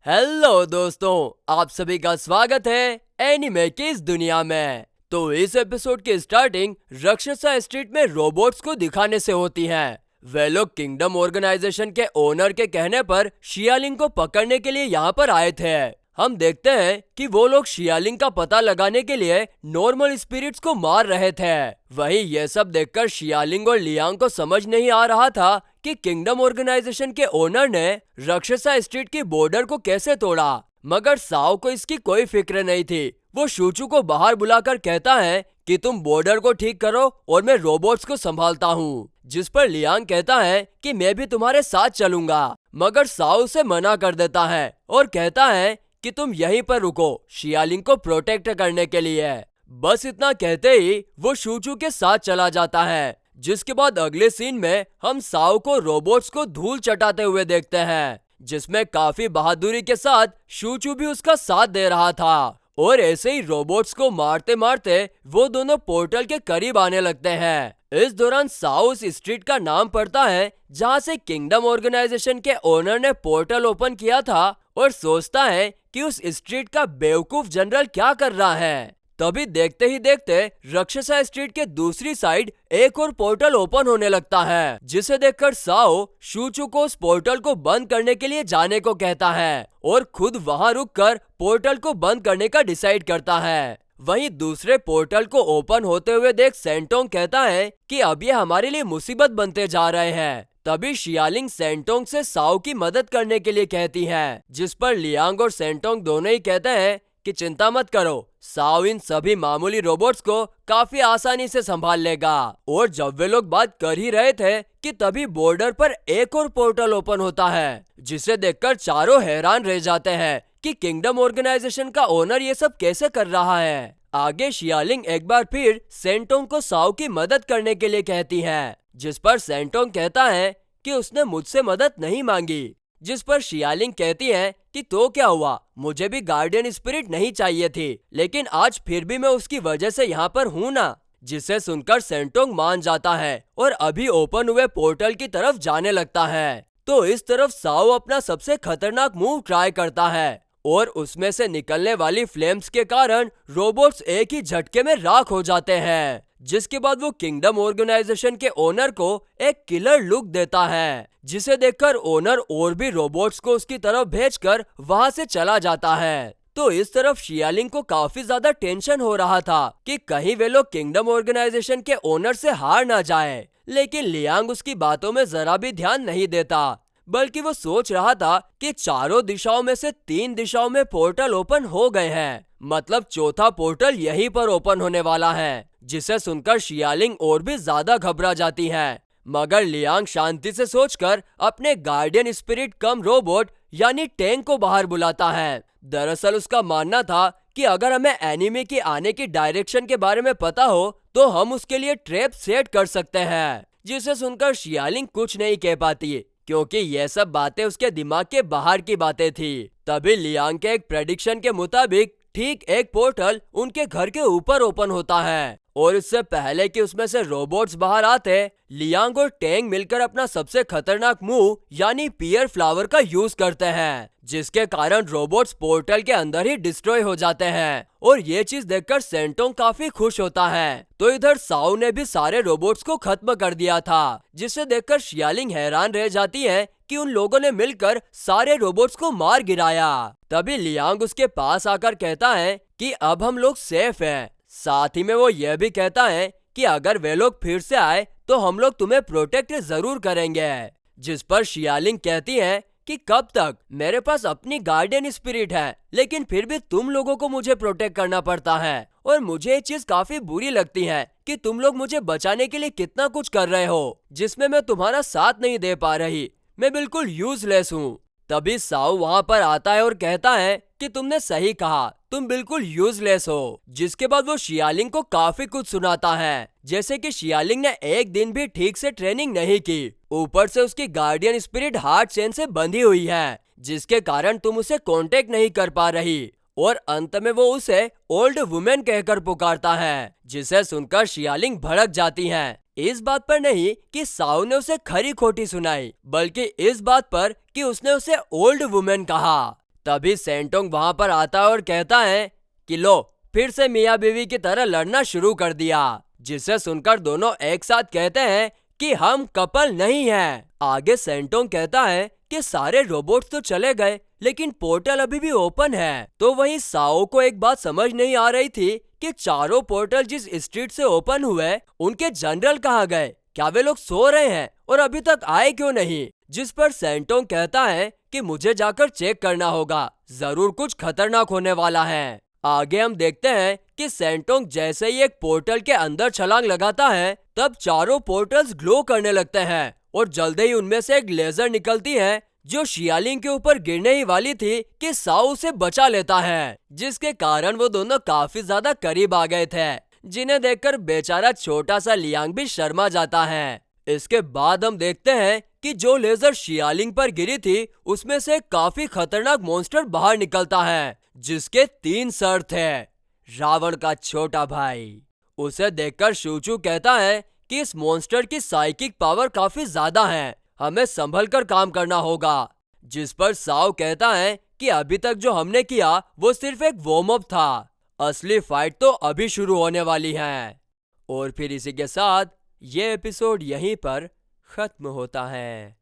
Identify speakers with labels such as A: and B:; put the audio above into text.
A: Hello दोस्तों, आप सभी का स्वागत है एनिमे की इस दुनिया में। तो इस एपिसोड की स्टार्टिंग राक्षसा स्ट्रीट में रोबोट्स को दिखाने से होती है। वे लोग किंगडम ऑर्गेनाइजेशन के ओनर के कहने पर शियालिंग को पकड़ने के लिए यहाँ पर आए थे। हम देखते हैं कि वो लोग शियालिंग का पता लगाने के लिए नॉर्मल स्पिरिट्स को मार रहे थे। वहीं ये सब देखकर शियालिंग और लियांग को समझ नहीं आ रहा था कि किंगडम ऑर्गेनाइजेशन के ओनर ने राक्षसा स्ट्रीट की बॉर्डर को कैसे तोड़ा। मगर साओ को इसकी कोई फिक्र नहीं थी। वो शूचू को बाहर बुलाकर कहता है कि तुम बॉर्डर को ठीक करो और मैं रोबोट्स को संभालता हूँ। जिस पर लियांग कहता है कि मैं भी तुम्हारे साथ चलूंगा। मगर साओ उसे मना कर देता है और कहता है कि तुम यहीं पर रुको शियालिंग को प्रोटेक्ट करने के लिए। बस इतना कहते ही वो शूचू के साथ चला जाता है। जिसके बाद अगले सीन में हम साओ को रोबोट्स को धूल चटाते हुए देखते हैं, जिसमें काफी बहादुरी के साथ शूचू भी उसका साथ दे रहा था। और ऐसे ही रोबोट्स को मारते मारते वो दोनों पोर्टल के करीब आने लगते हैं। इस दौरान साओ उस स्ट्रीट का नाम पढ़ता है जहां से किंगडम ऑर्गेनाइजेशन के ओनर ने पोर्टल ओपन किया था और सोचता है कि उस स्ट्रीट का बेवकूफ जनरल क्या कर रहा है। तभी देखते ही देखते राक्षसा स्ट्रीट के दूसरी साइड एक और पोर्टल ओपन होने लगता है, जिसे देखकर साओ शूचू को उस पोर्टल को बंद करने के लिए जाने को कहता है और खुद वहां रुककर पोर्टल को बंद करने का डिसाइड करता है। वहीं दूसरे पोर्टल को ओपन होते हुए देख सेंटोंग कहता है कि अब ये हमारे लिए मुसीबत बनते जा रहे हैं। तभी शियालिंग सेंटोंग से साओ की मदद करने के लिए कहती है, जिस पर लियांग और सेंटोंग दोनों ही कहते हैं कि चिंता मत करो, साओ इन सभी मामूली रोबोट्स को काफी आसानी से संभाल लेगा। और जब वे लोग बात कर ही रहे थे कि तभी बॉर्डर पर एक और पोर्टल ओपन होता है, जिसे देखकर चारों हैरान रह जाते हैं कि किंगडम ऑर्गेनाइजेशन का ओनर ये सब कैसे कर रहा है। आगे शियालिंग एक बार फिर सेंटोंग को साओ की मदद करने के लिए कहती है, जिस पर सेंटोंग कहता है कि उसने मुझसे मदद नहीं मांगी। जिस पर शियालिंग कहती है कि तो क्या हुआ, मुझे भी गार्डियन स्पिरिट नहीं चाहिए थी, लेकिन आज फिर भी मैं उसकी वजह से यहाँ पर हूँ ना। जिसे सुनकर सेंटोंग मान जाता है और अभी ओपन हुए पोर्टल की तरफ जाने लगता है। तो इस तरफ साओ अपना सबसे खतरनाक मूव ट्राई करता है और उसमें से निकलने वाली फ्लेम्स के कारण रोबोट्स एक ही झटके में राख हो जाते हैं। जिसके बाद वो किंगडम ऑर्गेनाइजेशन के ओनर को एक किलर लुक देता है, जिसे देखकर ओनर और भी रोबोट्स को उसकी तरफ भेजकर वहां से चला जाता है। तो इस तरफ शियालिंग को काफी ज्यादा टेंशन हो रहा था कि कहीं वे लोग किंगडम ऑर्गेनाइजेशन के ओनर से हार ना जाए। लेकिन लियांग उसकी बातों में जरा भी ध्यान नहीं देता, बल्कि वो सोच रहा था कि चारों दिशाओं में से 3 दिशाओं में पोर्टल ओपन हो गए हैं, मतलब चौथा पोर्टल यहीं पर ओपन होने वाला है। जिसे सुनकर शियालिंग और भी ज्यादा घबरा जाती है। मगर लियांग शांति से सोचकर अपने गार्डियन स्पिरिट कम रोबोट यानी टैंक को बाहर बुलाता है। दरअसल उसका मानना था कि अगर हमें एनिमे की आने की डायरेक्शन के बारे में पता हो तो हम उसके लिए ट्रैप सेट कर सकते हैं। जिसे सुनकर शियालिंग कुछ नहीं कह पाती, क्योंकि ये सब बातें उसके दिमाग के बाहर की बातें थी। तभी लियांग के एक प्रेडिक्शन के मुताबिक ठीक एक पोर्टल उनके घर के ऊपर ओपन होता है और इससे पहले कि उसमें से रोबोट्स बाहर आते, लियांग और टेंग मिलकर अपना सबसे खतरनाक मूव यानी पियर फ्लावर का यूज करते हैं, जिसके कारण रोबोट्स पोर्टल के अंदर ही डिस्ट्रॉय हो जाते हैं। और ये चीज देखकर सेंटोंग काफी खुश होता है। तो इधर साओ ने भी सारे रोबोट्स को खत्म कर दिया था, जिसे देखकर शियालिंग हैरान रह जाती है कि उन लोगों ने मिलकर सारे रोबोट्स को मार गिराया। तभी लियांग उसके पास आकर कहता है कि अब हम लोग सेफ हैं। साथ ही में वो ये भी कहता है कि अगर वे लोग फिर से आए तो हम लोग तुम्हें प्रोटेक्ट जरूर करेंगे। जिस पर शियालिंग कहती है कि कब तक, मेरे पास अपनी गार्डियन स्पिरिट है, लेकिन फिर भी तुम लोगों को मुझे प्रोटेक्ट करना पड़ता है। और मुझे ये चीज काफी बुरी लगती है कि तुम लोग मुझे बचाने के लिए कितना कुछ कर रहे हो, जिसमें मैं तुम्हारा साथ नहीं दे पा रही। मैं बिल्कुल यूजलेस हूँ। तभी साओ वहां पर आता है और कहता है कि तुमने सही कहा, तुम बिल्कुल यूजलेस हो। जिसके बाद वो शियालिंग को काफी कुछ सुनाता है, जैसे कि शियालिंग ने एक दिन भी ठीक से ट्रेनिंग नहीं की, ऊपर से उसकी गार्डियन स्पिरिट हार्ट चेन से बंधी हुई है, जिसके कारण तुम उसे कांटेक्ट नहीं कर पा रही। और अंत में वो उसे ओल्ड वुमेन कहकर पुकारता है, जिसे सुनकर शियालिंग भड़क जाती है। इस बात पर नहीं कि साओ ने उसे खरी खोटी सुनाई, बल्कि इस बात पर कि उसने उसे ओल्ड वुमेन कहा। तभी सेंटोंग वहां पर आता है और कहता है कि लो, फिर से मियाँ बीवी की तरह लड़ना शुरू कर दिया, जिसे सुनकर दोनों एक साथ कहते हैं कि हम कपल नहीं हैं। आगे सेंटोंग कहता है कि सारे रोबोट्स तो चले गए, लेकिन पोर्टल अभी भी ओपन है। तो वहीं साओ को एक बात समझ नहीं आ रही थी कि चारों पोर्टल जिस स्ट्रीट से ओपन हुए, उनके जनरल कहाँ गए? क्या वे लोग सो रहे हैं और अभी तक आए क्यों नहीं? जिस पर सेंटोंग कहता है कि मुझे जाकर चेक करना होगा, जरूर कुछ खतरनाक होने वाला है। आगे हम देखते हैं कि सेंटोंग जैसे ही एक पोर्टल के अंदर छलांग लगाता है, तब चारों पोर्टल्स ग्लो करने लगते हैं और जल्दी ही उनमें से एक लेजर निकलती है जो शियालिंग के ऊपर गिरने ही वाली थी कि साओ उसे बचा लेता है, जिसके कारण वो दोनों काफी ज्यादा करीब आ गए थे, जिन्हें देखकर बेचारा छोटा सा लियांग भी शर्मा जाता है। इसके बाद हम देखते हैं कि जो लेजर शियालिंग पर गिरी थी, उसमें से एक काफी खतरनाक मॉन्स्टर बाहर निकलता है, जिसके 3 सर थे। रावण का छोटा भाई। उसे देखकर शूचू कहता है कि इस मॉन्स्टर की साइकिक पावर काफी ज्यादा है, हमें संभल कर काम करना होगा। जिस पर साओ कहता है कि अभी तक जो हमने किया वो सिर्फ एक वार्म अप था, असली फाइट तो अभी शुरू होने वाली है। और फिर इसी के साथ ये एपिसोड यहीं पर खत्म होता है।